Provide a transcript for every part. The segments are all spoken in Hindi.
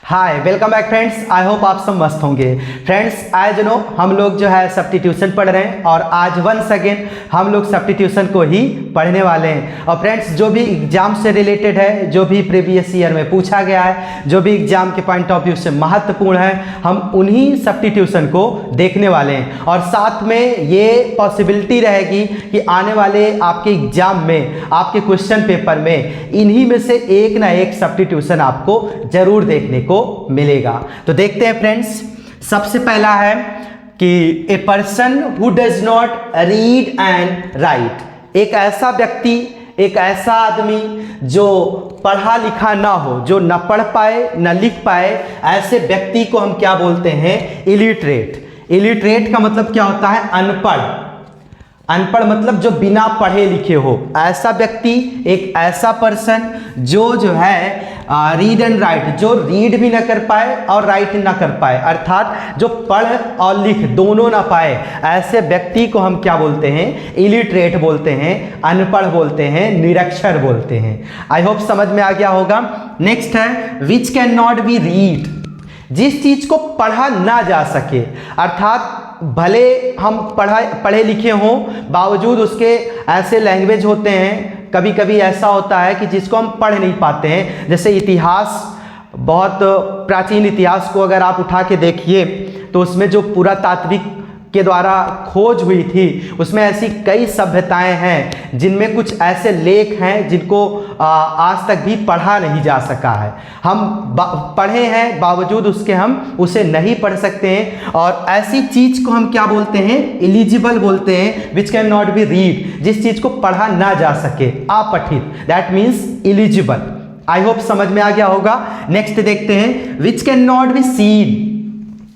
Hi welcome back friends. I hope आप सब मस्त होंगे। फ्रेंड्स आज हम लोग जो है सब्स्टिट्यूशन पढ़ रहे हैं और आज वंस अगेन हम लोग सब्स्टिट्यूशन को ही पढ़ने वाले हैं। और फ्रेंड्स जो भी एग्जाम से रिलेटेड है, जो भी प्रीवियस ईयर में पूछा गया है, जो भी एग्जाम के पॉइंट ऑफ व्यू से महत्वपूर्ण है, हम उन्हीं सब्स्टिट्यूशन को देखने वाले हैं। और साथ में ये पॉसिबिलिटी रहेगी कि आने वाले आपके एग्जाम में, आपके क्वेश्चन पेपर में इन्हीं में से एक ना एक सब्स्टिट्यूशन आपको जरूर देखने को मिलेगा। तो देखते हैं फ्रेंड्स। सबसे पहला है कि ए person who does not read and right. एक ऐसा व्यक्ति, एक ऐसा आदमी जो पढ़ा लिखा ना हो, जो न पढ़ पाए न लिख पाए, ऐसे व्यक्ति को हम क्या बोलते हैं? इलिटरेट। इलिटरेट का मतलब क्या होता है? अनपढ़। अनपढ़ मतलब जो बिना पढ़े लिखे हो, ऐसा व्यक्ति, एक ऐसा पर्सन जो है रीड एंड राइट, जो रीड भी ना कर पाए और राइट ना कर पाए, अर्थात जो पढ़ और लिख दोनों ना पाए, ऐसे व्यक्ति को हम क्या बोलते हैं? इलिटरेट बोलते हैं, अनपढ़ बोलते हैं, निरक्षर बोलते हैं। आई होप समझ में आ गया होगा। नेक्स्ट है which can not be read. जिस चीज को पढ़ा ना जा सके, अर्थात भले हम पढ़े लिखे हों, बावजूद उसके ऐसे लैंग्वेज होते हैं, कभी कभी ऐसा होता है कि जिसको हम पढ़ नहीं पाते हैं। जैसे इतिहास, बहुत प्राचीन इतिहास को अगर आप उठा के देखिए तो उसमें जो पुरातात्विक के द्वारा खोज हुई थी, उसमें ऐसी कई सभ्यताएं हैं जिनमें कुछ ऐसे लेख हैं जिनको आज तक भी पढ़ा नहीं जा सका है। हम पढ़े हैं, बावजूद उसके हम उसे नहीं पढ़ सकते हैं। और ऐसी चीज को हम क्या बोलते हैं? इलिजिबल बोलते हैं। Which can not be read, जिस चीज को पढ़ा ना जा सके, अपठित, that means illegible. I hope समझ में आ गया होगा। नेक्स्ट देखते हैं which can not be seen.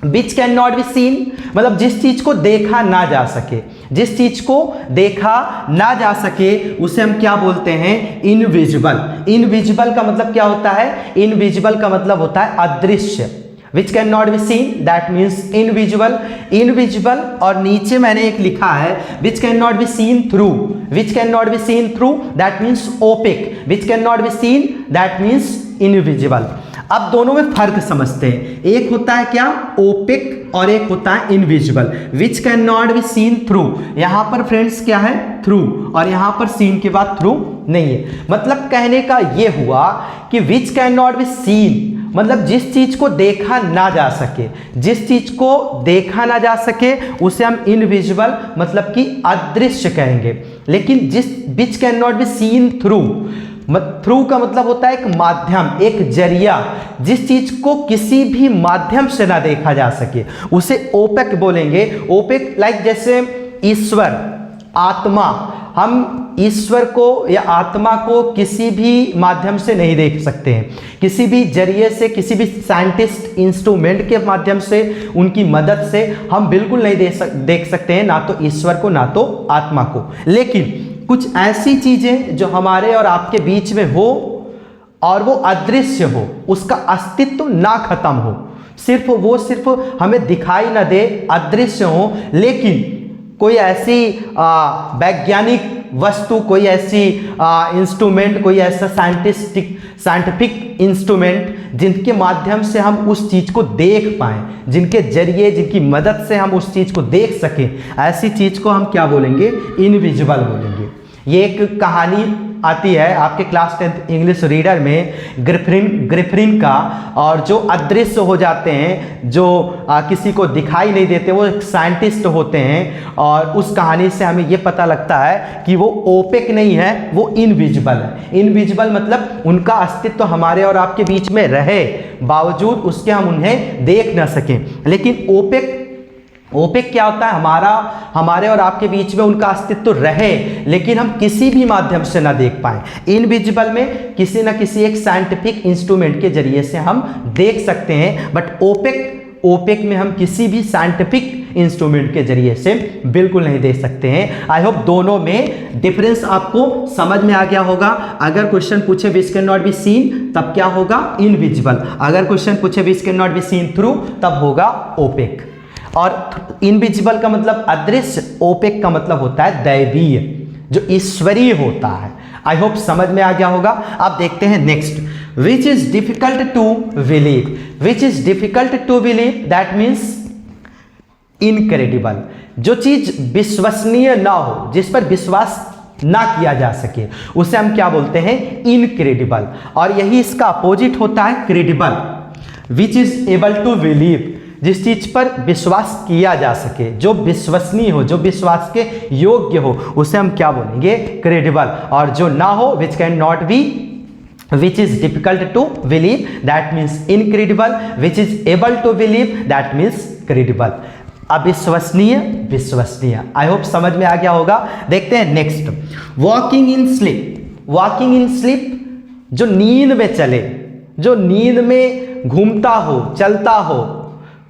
Which can not be seen मतलब जिस चीज को देखा ना जा सके। जिस चीज को देखा ना जा सके उसे हम क्या बोलते हैं? इनविजिबल। इनविजिबल का मतलब क्या होता है? इनविजिबल का मतलब होता है अदृश्य। Which can not be seen, that means invisible. Invisible और नीचे मैंने एक लिखा है which can not be seen through. Which can not be seen through that means opaque. Which can not be seen that means invisible. अब दोनों में फर्क समझते हैं। एक होता है क्या? ओपेक और एक होता है invisible. Which can not be seen through, यहां पर फ्रेंड्स क्या है? थ्रू, और यहां पर सीन के बाद थ्रू नहीं है। मतलब कहने का यह हुआ कि विच कैन नॉट बी सीन मतलब जिस चीज को देखा ना जा सके। जिस चीज को देखा ना जा सके उसे हम इनविजिबल मतलब कि अदृश्य कहेंगे। लेकिन जिस विच can not be seen through, through का मतलब होता है एक माध्यम, एक जरिया। जिस चीज को किसी भी माध्यम से ना देखा जा सके उसे ओपेक बोलेंगे। ओपेक लाइक जैसे ईश्वर, आत्मा। हम ईश्वर को या आत्मा को किसी भी माध्यम से नहीं देख सकते हैं। किसी भी जरिए से, किसी भी साइंटिस्ट इंस्ट्रूमेंट के माध्यम से, उनकी मदद से हम बिल्कुल नहीं देख सकते हैं, ना तो ईश्वर को ना तो आत्मा को। लेकिन कुछ ऐसी चीजें जो हमारे और आपके बीच में हो और वो अदृश्य हो, उसका अस्तित्व ना खत्म हो, सिर्फ हमें दिखाई ना दे, अदृश्य हो, लेकिन कोई ऐसी वैज्ञानिक वस्तु, कोई ऐसी इंस्ट्रूमेंट, कोई ऐसा साइंटिफिक इंस्ट्रूमेंट जिनके माध्यम से हम उस चीज को देख पाएं, जिनके जरिए, जिनकी मदद से हम उस चीज को देख सकें, ऐसी चीज को हम क्या बोलेंगे? इनविजिबल बोलेंगे। ये एक कहानी आती है आपके क्लास 10th इंग्लिश रीडर में, ग्रिफिन का। और जो अदृश्य हो जाते हैं, जो किसी को दिखाई नहीं देते, वो एक साइंटिस्ट होते हैं। और उस कहानी से हमें ये पता लगता है कि वो ओपेक नहीं है, वो इनविजिबल है। इनविजिबल मतलब उनका अस्तित्व हमारे और आपके बीच में रहे, बावजूद उसके हम उन्हें देख ना सकें। लेकिन ओपेक क्या होता है? हमारे और आपके बीच में उनका अस्तित्व रहे, लेकिन हम किसी भी माध्यम से ना देख पाए। इनविजिबल में किसी ना किसी एक साइंटिफिक इंस्ट्रूमेंट के जरिए से हम देख सकते हैं, बट ओपेक में हम किसी भी साइंटिफिक इंस्ट्रूमेंट के जरिए से बिल्कुल नहीं देख सकते हैं। आई होप दोनों में डिफरेंस आपको समझ में आ गया होगा। अगर क्वेश्चन पूछे विच कैन नॉट बी सीन, तब क्या होगा? इनविजिबल। अगर क्वेश्चन पूछे विच can not be seen through, तब होगा ओपेक। और इनविजिबल का मतलब अदृश्य, ओपेक का मतलब होता है दैवीय, जो ईश्वरीय होता है। आई होप समझ में आ गया होगा। अब देखते हैं next, which is difficult to believe, which is difficult to believe that means incredible. जो चीज विश्वसनीय ना हो, जिस पर विश्वास ना किया जा सके, उसे हम क्या बोलते हैं? इनक्रेडिबल। और यही इसका अपोजिट होता है credible. Which is able to believe, जिस चीज पर विश्वास किया जा सके, जो विश्वसनीय हो, जो विश्वास के योग्य हो, उसे हम क्या बोलेंगे? क्रेडिबल। और जो ना हो, विच can not B, which is difficult to believe that means incredible, which is able to believe that means credible। अविश्वसनीय, विश्वसनीय। आई होप समझ में आ गया होगा। देखते हैं next, walking in sleep. Walking in sleep, जो नींद में चले, जो नींद में घूमता हो, चलता हो,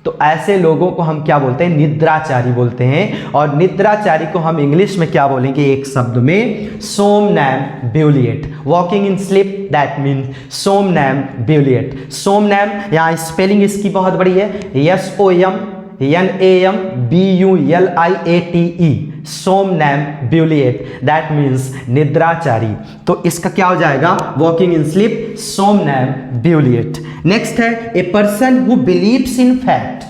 तो ऐसे लोगों को हम क्या बोलते हैं? निद्राचारी बोलते हैं। और निद्राचारी को हम इंग्लिश में क्या बोलेंगे? एक शब्द में somnambulate. Walking in sleep that means somnambulate. सोमनैम, यहाँ स्पेलिंग इसकी बहुत बड़ी है, SOMNAMBULIATE, सोमनैम्बुलिएट दैट मीन्स निद्राचारी। तो इसका क्या हो जाएगा? Walking in sleep, somnambulate. Next है a person who believes in fate.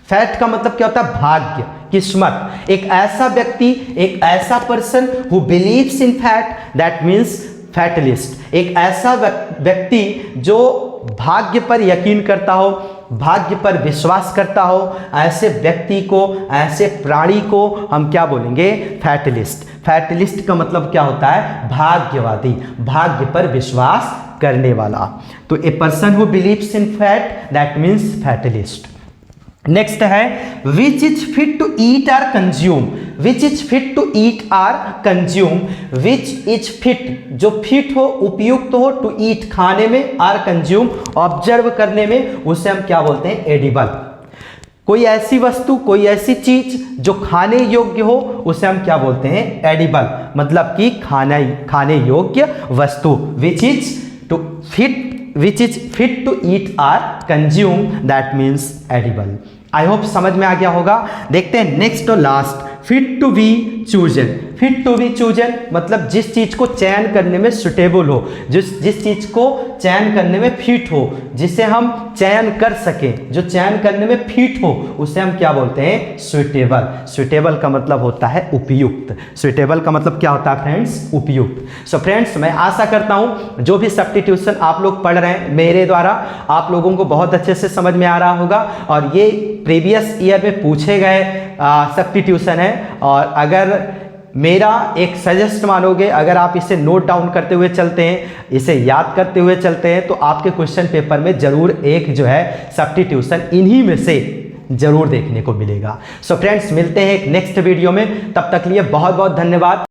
Fate का मतलब क्या होता है? भाग्य, किस्मत। एक ऐसा व्यक्ति, एक ऐसा person who believes in fate that means fatalist. एक ऐसा व्यक्ति जो भाग्य पर यकीन करता हो, भाग्य पर विश्वास करता हो, ऐसे व्यक्ति को, ऐसे प्राणी को हम क्या बोलेंगे? फैटलिस्ट। फैटलिस्ट का मतलब क्या होता है? भाग्यवादी, भाग्य पर विश्वास करने वाला। तो a person who believes in fate that means fatalist. Next है which is fit to eat or consume. Which is fit to eat or consume. Which is fit, जो फिट हो, उपयुक्त हो, टू ईट, खाने में, आर कंज्यूम, ऑब्जर्व करने में, उसे हम क्या बोलते हैं? एडिबल। कोई ऐसी वस्तु, कोई ऐसी चीज जो खाने योग्य हो, उसे हम क्या बोलते हैं? एडिबल। मतलब कि खाने योग्य वस्तु। Which is to fit, which is fit to eat or consume that means edible। I hope समझ में आ गया होगा। देखते हैं नेक्स्ट और last, fit to be chosen. Fit to be chosen मतलब जिस चीज को चयन करने में सुटेबल हो, जिस चीज को चयन करने में फिट हो, जिसे हम चयन कर सके, जो चयन करने में फिट हो, उसे हम क्या बोलते हैं? सुटेबल। सुटेबल का मतलब होता है उपयुक्त। सुटेबल का मतलब क्या होता है फ्रेंड्स? उपयुक्त। सो फ्रेंड्स, मैं आशा करता हूं जो भी सब्स्टिट्यूशन आप लोग पढ़ रहे हैं मेरे द्वारा, आप लोगों को बहुत अच्छे से समझ में आ रहा होगा। और ये प्रीवियस ईयर में पूछे गए सब्स्टिट्यूशन है। और अगर मेरा एक सजेस्ट मानोगे, अगर आप इसे नोट डाउन करते हुए चलते हैं, इसे याद करते हुए चलते हैं, तो आपके क्वेश्चन पेपर में जरूर एक जो है सब्स्टिट्यूशन इन्हीं में से जरूर देखने को मिलेगा। सो फ्रेंड्स, मिलते हैं एक नेक्स्ट वीडियो में। तब तक लिए बहुत बहुत धन्यवाद।